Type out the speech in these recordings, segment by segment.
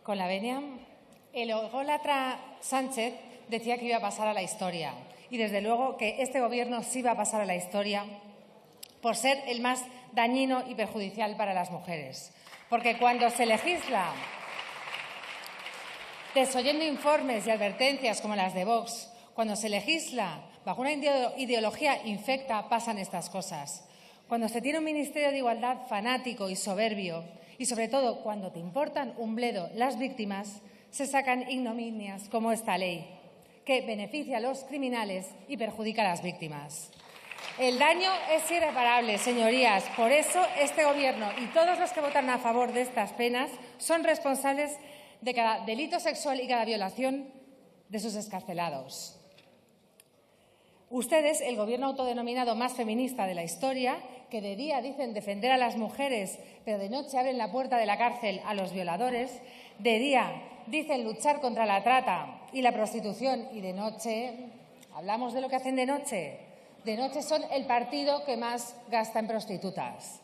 Con la venia, el ególatra Sánchez decía que iba a pasar a la historia. Y desde luego que este Gobierno sí va a pasar a la historia por ser el más dañino y perjudicial para las mujeres. Porque cuando se legisla desoyendo informes y advertencias como las de Vox, cuando se legisla bajo una ideología infecta, pasan estas cosas. Cuando se tiene un Ministerio de Igualdad fanático y soberbio, y sobre todo cuando te importan un bledo las víctimas, se sacan ignominias como esta ley, que beneficia a los criminales y perjudica a las víctimas. El daño es irreparable, señorías. Por eso este Gobierno y todos los que votan a favor de estas penas son responsables de cada delito sexual y cada violación de sus excarcelados. Ustedes, el Gobierno autodenominado más feminista de la historia, que de día dicen defender a las mujeres, pero de noche abren la puerta de la cárcel a los violadores, de día dicen luchar contra la trata y la prostitución y de noche, hablamos de lo que hacen de noche son el partido que más gasta en prostitutas.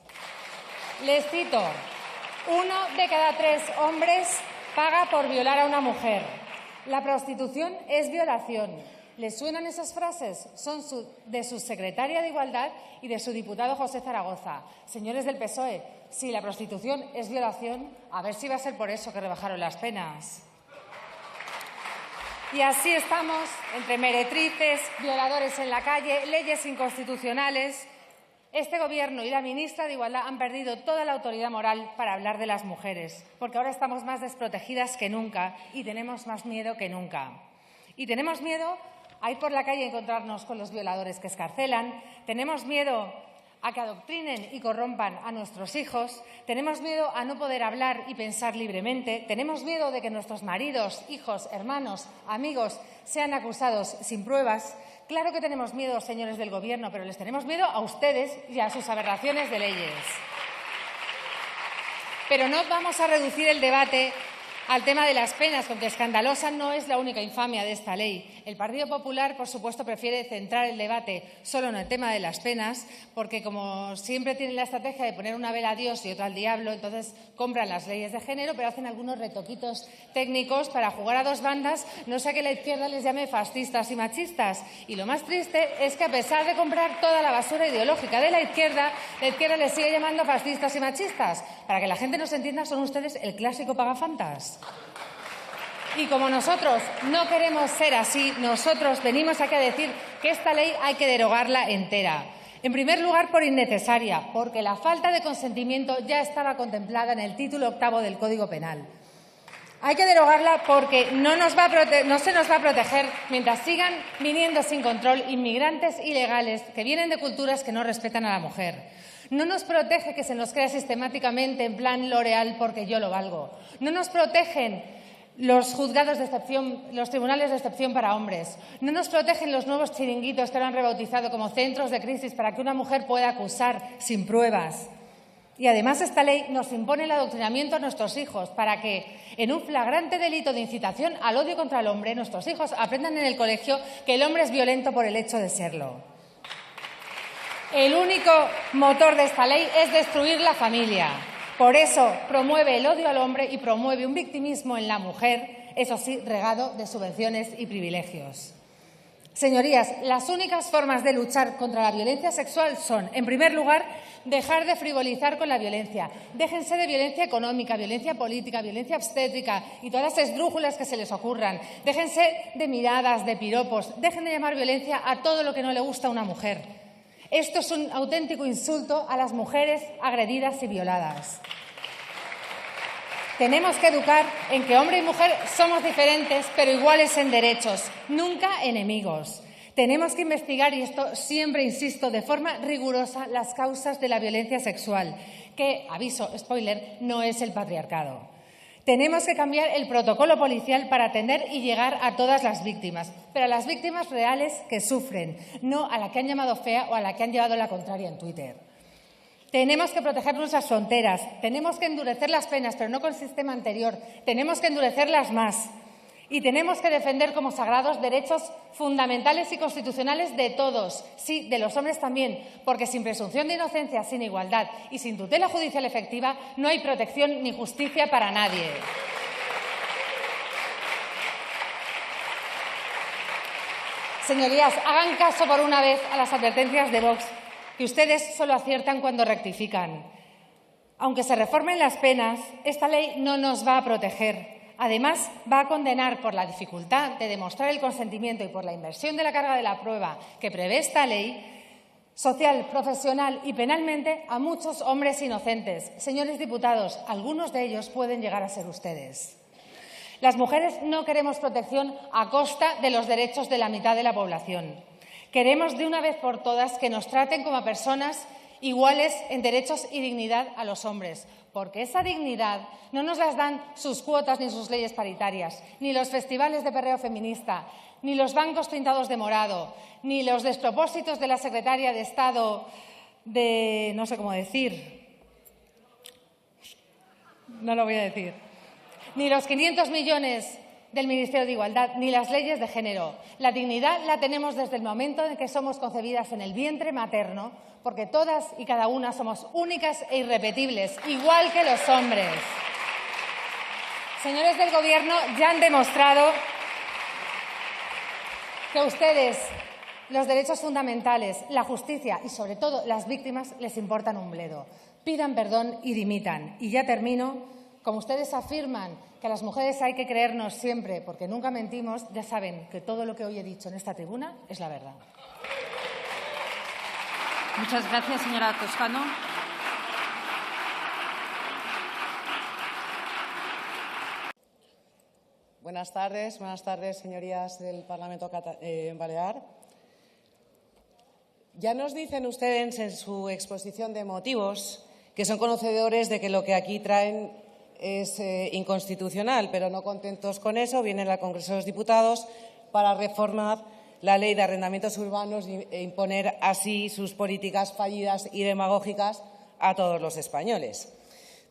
Les cito, 1 de cada 3 hombres paga por violar a una mujer. La prostitución es violación. ¿Les suenan esas frases? Son de su secretaria de Igualdad y de su diputado José Zaragoza. Señores del PSOE, si la prostitución es violación, a ver si va a ser por eso que rebajaron las penas. Y así estamos, entre meretrices, violadores en la calle, leyes inconstitucionales. Este Gobierno y la ministra de Igualdad han perdido toda la autoridad moral para hablar de las mujeres, porque ahora estamos más desprotegidas que nunca y tenemos más miedo que nunca. Y tenemos miedo a ir por la calle y encontrarnos con los violadores que excarcelan, tenemos miedo a que adoctrinen y corrompan a nuestros hijos, tenemos miedo a no poder hablar y pensar libremente, tenemos miedo de que nuestros maridos, hijos, hermanos, amigos sean acusados sin pruebas. Claro que tenemos miedo, señores del Gobierno, pero les tenemos miedo a ustedes y a sus aberraciones de leyes. Pero no vamos a reducir el debate al tema de las penas, porque escandalosa no es la única infamia de esta ley. El Partido Popular, por supuesto, prefiere centrar el debate solo en el tema de las penas, porque como siempre tienen la estrategia de poner una vela a Dios y otra al diablo, entonces compran las leyes de género, pero hacen algunos retoquitos técnicos para jugar a dos bandas, no sea que la izquierda les llame fascistas y machistas. Y lo más triste es que, a pesar de comprar toda la basura ideológica de la izquierda les sigue llamando fascistas y machistas. Para que la gente nos entienda, son ustedes el clásico pagafantas. Y como nosotros no queremos ser así, nosotros venimos aquí a decir que esta ley hay que derogarla entera. En primer lugar, por innecesaria, porque la falta de consentimiento ya estaba contemplada en el título 8º del Código Penal. Hay que derogarla porque no se nos va a proteger mientras sigan viniendo sin control inmigrantes ilegales que vienen de culturas que no respetan a la mujer. No nos protege que se nos crea sistemáticamente en plan L'Oreal porque yo lo valgo. No nos protegen los juzgados de excepción, los tribunales de excepción para hombres. No nos protegen los nuevos chiringuitos que ahora han rebautizado como centros de crisis para que una mujer pueda acusar sin pruebas. Y además esta ley nos impone el adoctrinamiento a nuestros hijos para que, en un flagrante delito de incitación al odio contra el hombre, nuestros hijos aprendan en el colegio que el hombre es violento por el hecho de serlo. El único motor de esta ley es destruir la familia. Por eso promueve el odio al hombre y promueve un victimismo en la mujer, eso sí, regado de subvenciones y privilegios. Señorías, las únicas formas de luchar contra la violencia sexual son, en primer lugar, dejar de frivolizar con la violencia. Déjense de violencia económica, violencia política, violencia obstétrica y todas las esdrújulas que se les ocurran. Déjense de miradas, de piropos. Dejen de llamar violencia a todo lo que no le gusta a una mujer. Esto es un auténtico insulto a las mujeres agredidas y violadas. Tenemos que educar en que hombre y mujer somos diferentes, pero iguales en derechos, nunca enemigos. Tenemos que investigar, y esto siempre insisto, de forma rigurosa, las causas de la violencia sexual, que, aviso, spoiler, no es el patriarcado. Tenemos que cambiar el protocolo policial para atender y llegar a todas las víctimas, pero a las víctimas reales que sufren, no a la que han llamado fea o a la que han llevado la contraria en Twitter. Tenemos que proteger nuestras fronteras, tenemos que endurecer las penas, pero no con el sistema anterior, tenemos que endurecerlas más. Y tenemos que defender como sagrados derechos fundamentales y constitucionales de todos, sí, de los hombres también, porque sin presunción de inocencia, sin igualdad y sin tutela judicial efectiva no hay protección ni justicia para nadie. Señorías, hagan caso por una vez a las advertencias de Vox, que ustedes solo aciertan cuando rectifican. Aunque se reformen las penas, esta ley no nos va a proteger. Además, va a condenar por la dificultad de demostrar el consentimiento y por la inversión de la carga de la prueba que prevé esta ley, social, profesional y penalmente, a muchos hombres inocentes. Señores diputados, algunos de ellos pueden llegar a ser ustedes. Las mujeres no queremos protección a costa de los derechos de la mitad de la población. Queremos de una vez por todas que nos traten como a personas iguales en derechos y dignidad a los hombres, porque esa dignidad no nos las dan sus cuotas ni sus leyes paritarias, ni los festivales de perreo feminista, ni los bancos pintados de morado, ni los despropósitos de la secretaria de Estado de… no sé cómo decir, no lo voy a decir, ni los 500 millones del Ministerio de Igualdad, ni las leyes de género. La dignidad la tenemos desde el momento en que somos concebidas en el vientre materno, porque todas y cada una somos únicas e irrepetibles, igual que los hombres. Señores del Gobierno, ya han demostrado que a ustedes los derechos fundamentales, la justicia y, sobre todo, las víctimas les importan un bledo. Pidan perdón y dimitan. Y ya termino. Como ustedes afirman que a las mujeres hay que creernos siempre porque nunca mentimos, ya saben que todo lo que hoy he dicho en esta tribuna es la verdad. Muchas gracias, señora Toscano. Buenas tardes, señorías del Parlamento Balear. Ya nos dicen ustedes en su exposición de motivos que son conocedores de que lo que aquí traen es inconstitucional, pero no contentos con eso, vienen al Congreso de los Diputados para reformar la Ley de Arrendamientos Urbanos e imponer así sus políticas fallidas y demagógicas a todos los españoles.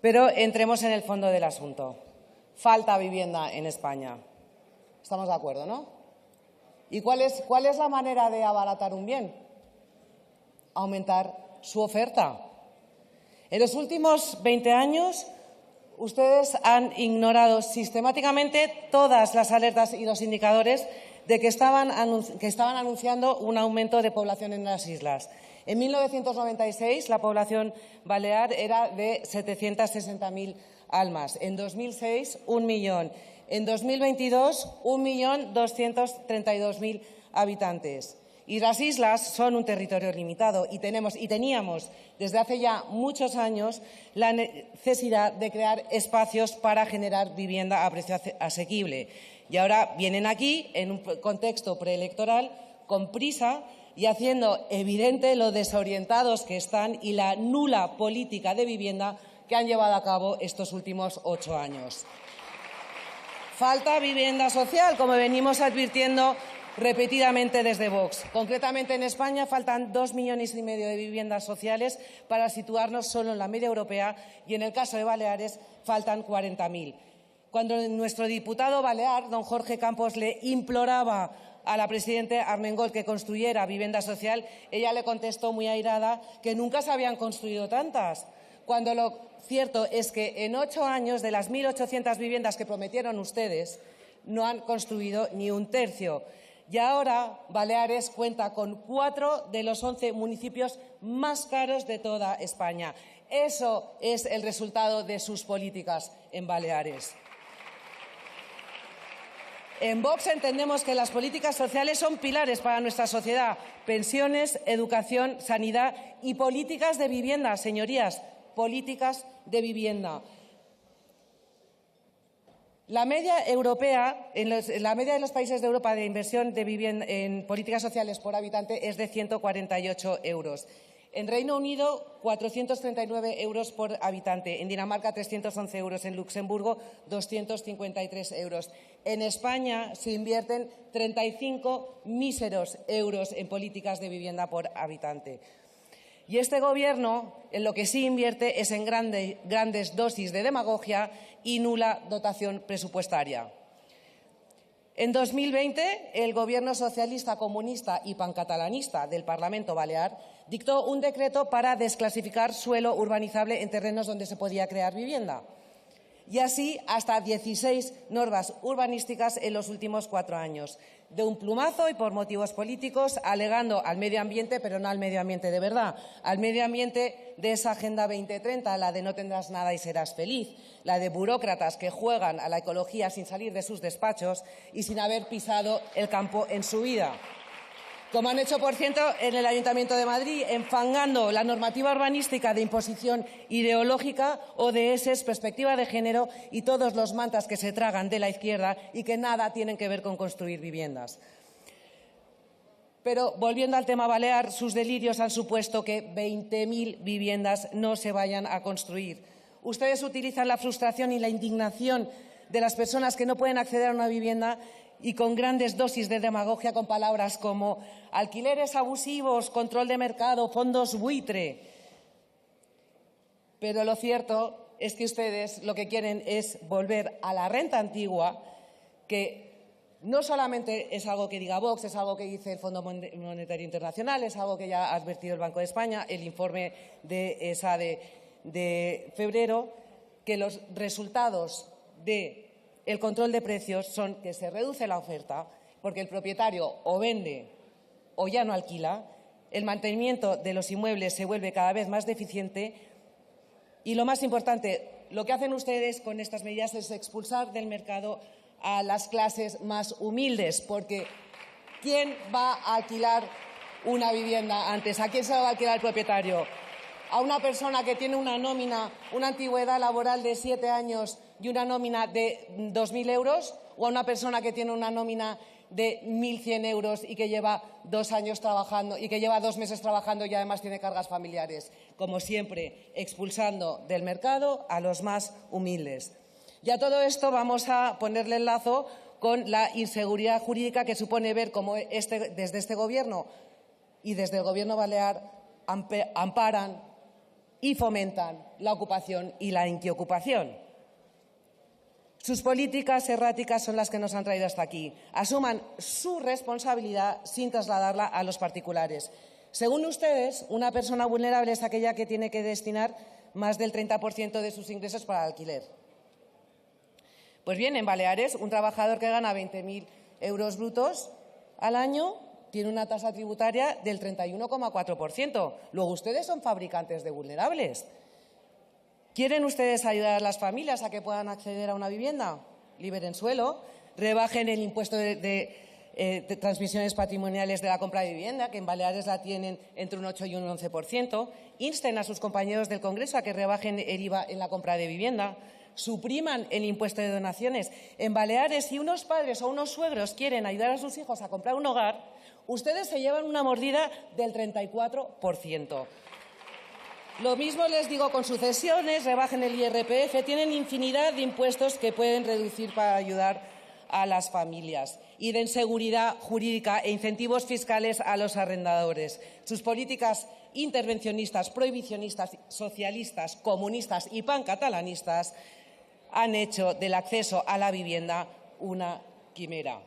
Pero entremos en el fondo del asunto. Falta vivienda en España. Estamos de acuerdo, ¿no? ¿Y cuál es la manera de abaratar un bien? Aumentar su oferta. En los últimos 20 años, ustedes han ignorado sistemáticamente todas las alertas y los indicadores de que estaban anunciando un aumento de población en las islas. En 1996 la población balear era de 760.000 almas. En 2006, 1 millón. En 2022, 1.232.000 habitantes. Y las islas son un territorio limitado y teníamos desde hace ya muchos años la necesidad de crear espacios para generar vivienda a precio asequible. Y ahora vienen aquí, en un contexto preelectoral, con prisa y haciendo evidente lo desorientados que están y la nula política de vivienda que han llevado a cabo estos últimos 8 años. Falta vivienda social, como venimos advirtiendo repetidamente desde Vox. Concretamente, en España faltan 2,5 millones de viviendas sociales para situarnos solo en la media europea y, en el caso de Baleares, faltan 40.000. Cuando nuestro diputado balear, don Jorge Campos, le imploraba a la presidenta Armengol que construyera vivienda social, ella le contestó muy airada que nunca se habían construido tantas, cuando lo cierto es que en 8 años, de las 1.800 viviendas que prometieron ustedes, no han construido ni un tercio. Y ahora Baleares cuenta con 4 de los 11 municipios más caros de toda España. Eso es el resultado de sus políticas en Baleares. En Vox entendemos que las políticas sociales son pilares para nuestra sociedad. Pensiones, educación, sanidad y políticas de vivienda, señorías, políticas de vivienda. La media europea, la media de los países de Europa de inversión de vivienda en políticas sociales por habitante es de 148 euros. En Reino Unido, 439 euros por habitante. En Dinamarca, 311 euros. En Luxemburgo, 253 euros. En España se invierten 35 míseros euros en políticas de vivienda por habitante. Y este Gobierno en lo que sí invierte es en grandes dosis de demagogia y nula dotación presupuestaria. En 2020, el Gobierno socialista, comunista y pancatalanista del Parlamento Balear dictó un decreto para desclasificar suelo urbanizable en terrenos donde se podía crear vivienda. y así hasta 16 normas urbanísticas en los últimos 4 años. De un plumazo y por motivos políticos, alegando al medio ambiente, pero no al medio ambiente de verdad, al medio ambiente de esa Agenda 2030, la de no tendrás nada y serás feliz, la de burócratas que juegan a la ecología sin salir de sus despachos y sin haber pisado el campo en su vida. Como han hecho, por cierto, en el Ayuntamiento de Madrid, enfangando la normativa urbanística de imposición ideológica, ODS, perspectiva de género y todos los mantas que se tragan de la izquierda y que nada tienen que ver con construir viviendas. Pero, volviendo al tema balear, sus delirios han supuesto que 20.000 viviendas no se vayan a construir. Ustedes utilizan la frustración y la indignación de las personas que no pueden acceder a una vivienda y con grandes dosis de demagogia con palabras como alquileres abusivos, control de mercado, fondos buitre. Pero lo cierto es que ustedes lo que quieren es volver a la renta antigua, que no solamente es algo que diga Vox, es algo que dice el Fondo Monetario Internacional, es algo que ya ha advertido el Banco de España, el informe de ESA de febrero, que los resultados del control de precios son que se reduce la oferta porque el propietario o vende o ya no alquila, el mantenimiento de los inmuebles se vuelve cada vez más deficiente y, lo más importante, lo que hacen ustedes con estas medidas es expulsar del mercado a las clases más humildes, porque ¿quién va a alquilar una vivienda antes? ¿A quién se la va a alquilar el propietario? ¿A una persona que tiene una nómina, una antigüedad laboral de 7 años y una nómina de 2.000 euros? ¿O a una persona que tiene una nómina de 1.100 euros y que lleva 2 años trabajando y que lleva 2 meses trabajando y además tiene cargas familiares? Como siempre, expulsando del mercado a los más humildes. Y a todo esto vamos a ponerle el lazo con la inseguridad jurídica que supone ver cómo desde este Gobierno y desde el Gobierno balear amparan y fomentan la ocupación y la inquiocupación. Sus políticas erráticas son las que nos han traído hasta aquí. Asuman su responsabilidad sin trasladarla a los particulares. Según ustedes, una persona vulnerable es aquella que tiene que destinar más del 30% de sus ingresos para el alquiler. Pues bien, en Baleares, un trabajador que gana 20.000 euros brutos al año tiene una tasa tributaria del 31,4%. Luego, ustedes son fabricantes de vulnerables. ¿Quieren ustedes ayudar a las familias a que puedan acceder a una vivienda? Liberen suelo, rebajen el impuesto de transmisiones patrimoniales de la compra de vivienda, que en Baleares la tienen entre un 8 y un 11%. Insten a sus compañeros del Congreso a que rebajen el IVA en la compra de vivienda. Supriman el impuesto de donaciones. En Baleares, si unos padres o unos suegros quieren ayudar a sus hijos a comprar un hogar, ustedes se llevan una mordida del 34%. Lo mismo les digo con sucesiones, rebajen el IRPF, tienen infinidad de impuestos que pueden reducir para ayudar a las familias. Y den seguridad jurídica e incentivos fiscales a los arrendadores. Sus políticas intervencionistas, prohibicionistas, socialistas, comunistas y pancatalanistas han hecho del acceso a la vivienda una quimera.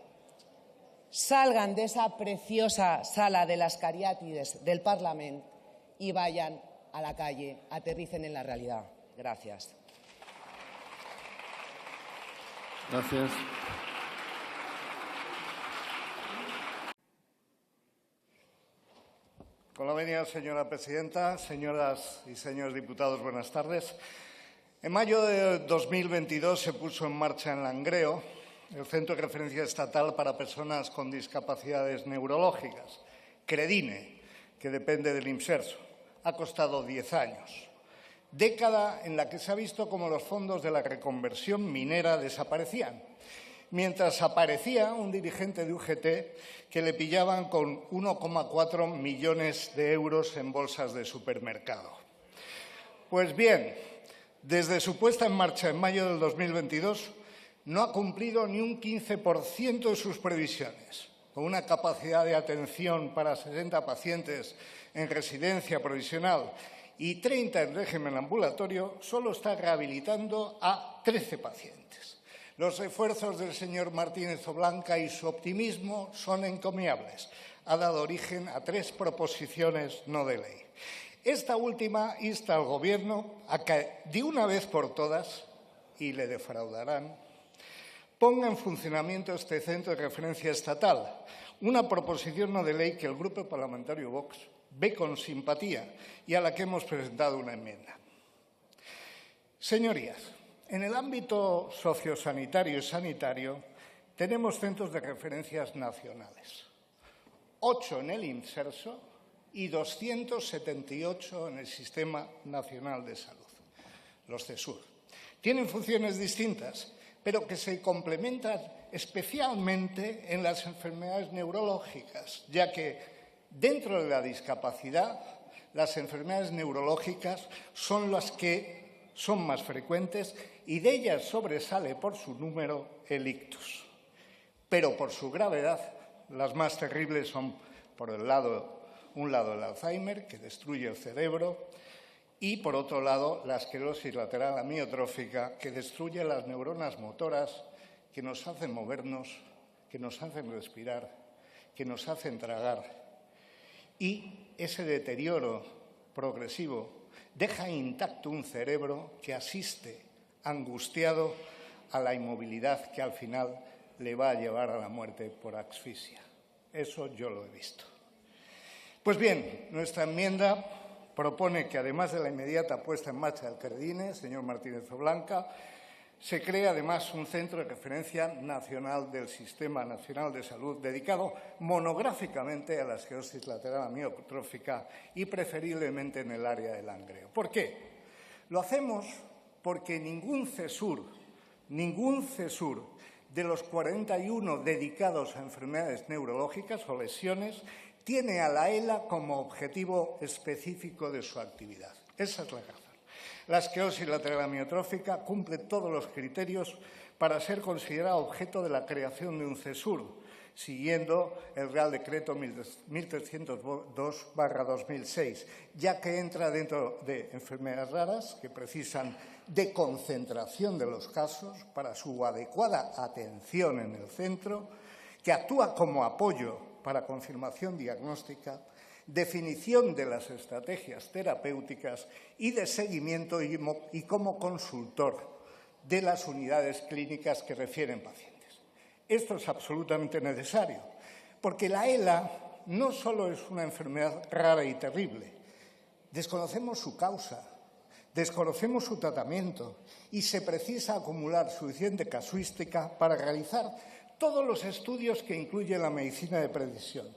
Salgan de esa preciosa sala de las cariátides del Parlamento y vayan a la calle, aterricen en la realidad. Gracias. Gracias. Con la venia, señora presidenta, señoras y señores diputados, buenas tardes. En mayo de 2022 se puso en marcha en Langreo el Centro de Referencia Estatal para Personas con Discapacidades Neurológicas, CREDINE, que depende del IMSERSO. Ha costado 10 años. Década en la que se ha visto cómo los fondos de la reconversión minera desaparecían, mientras aparecía un dirigente de UGT que le pillaban con 1,4 millones de euros en bolsas de supermercado. Pues bien, desde su puesta en marcha en mayo del 2022, no ha cumplido ni un 15% de sus previsiones, con una capacidad de atención para 60 pacientes en residencia provisional y 30 en régimen ambulatorio, solo está rehabilitando a 13 pacientes. Los esfuerzos del señor Martínez Oblanca y su optimismo son encomiables. Ha dado origen a 3 proposiciones no de ley. Esta última insta al Gobierno a que, de una vez por todas, y le defraudarán, ponga en funcionamiento este centro de referencia estatal, una proposición no de ley que el Grupo Parlamentario Vox ve con simpatía y a la que hemos presentado una enmienda. Señorías, en el ámbito sociosanitario y sanitario tenemos centros de referencias nacionales, 8 en el Inserso y 278 en el Sistema Nacional de Salud, los CESUR. Tienen funciones distintas, pero que se complementan especialmente en las enfermedades neurológicas, ya que dentro de la discapacidad las enfermedades neurológicas son las que son más frecuentes y de ellas sobresale por su número el ictus. Pero por su gravedad, las más terribles son, por un lado el Alzheimer, que destruye el cerebro, y, por otro lado, la esclerosis lateral amiotrófica, que destruye las neuronas motoras que nos hacen movernos, que nos hacen respirar, que nos hacen tragar. Y ese deterioro progresivo deja intacto un cerebro que asiste angustiado a la inmovilidad que al final le va a llevar a la muerte por asfixia. Eso yo lo he visto. Pues bien, nuestra enmienda propone que, además de la inmediata puesta en marcha del CREDINE, señor Martínez Oblanca, se cree además un centro de referencia nacional del Sistema Nacional de Salud dedicado monográficamente a la esclerosis lateral amiotrófica y preferiblemente en el área del Langreo. ¿Por qué? Lo hacemos porque ningún CESUR de los 41 dedicados a enfermedades neurológicas o lesiones tiene a la ELA como objetivo específico de su actividad. Esa es la razón. La esclerosis lateral amiotrófica cumple todos los criterios para ser considerada objeto de la creación de un CESUR, siguiendo el Real Decreto 1302/2006, ya que entra dentro de enfermedades raras que precisan de concentración de los casos para su adecuada atención en el centro, que actúa como apoyo para confirmación diagnóstica, definición de las estrategias terapéuticas y de seguimiento y como consultor de las unidades clínicas que refieren pacientes. Esto es absolutamente necesario, porque la ELA no solo es una enfermedad rara y terrible, desconocemos su causa, desconocemos su tratamiento y se precisa acumular suficiente casuística para realizar todos los estudios que incluye la medicina de precisión.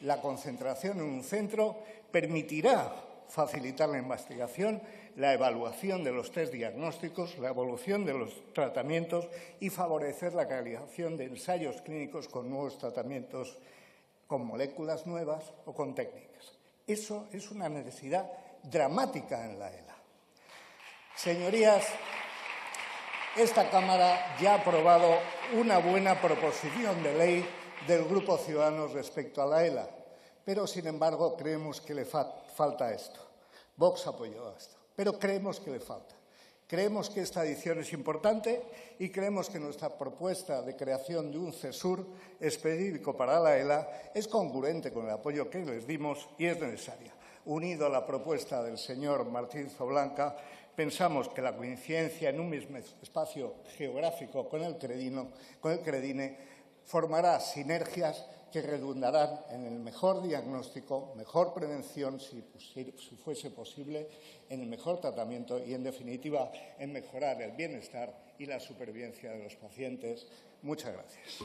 La concentración en un centro permitirá facilitar la investigación, la evaluación de los test diagnósticos, la evolución de los tratamientos y favorecer la realización de ensayos clínicos con nuevos tratamientos, con moléculas nuevas o con técnicas. Eso es una necesidad dramática en la ELA. Señorías, esta Cámara ya ha aprobado una buena proposición de ley del Grupo Ciudadanos respecto a la ELA, pero, sin embargo, creemos que le falta esto. Vox apoyó esto, pero creemos que le falta. Creemos que esta adición es importante y creemos que nuestra propuesta de creación de un CESUR específico para la ELA es congruente con el apoyo que les dimos y es necesaria. Unido a la propuesta del señor Martínez Oblanca, pensamos que la coincidencia en un mismo espacio geográfico con el CREDINE formará sinergias que redundarán en el mejor diagnóstico, mejor prevención, si fuese posible, en el mejor tratamiento y, en definitiva, en mejorar el bienestar y la supervivencia de los pacientes. Muchas gracias.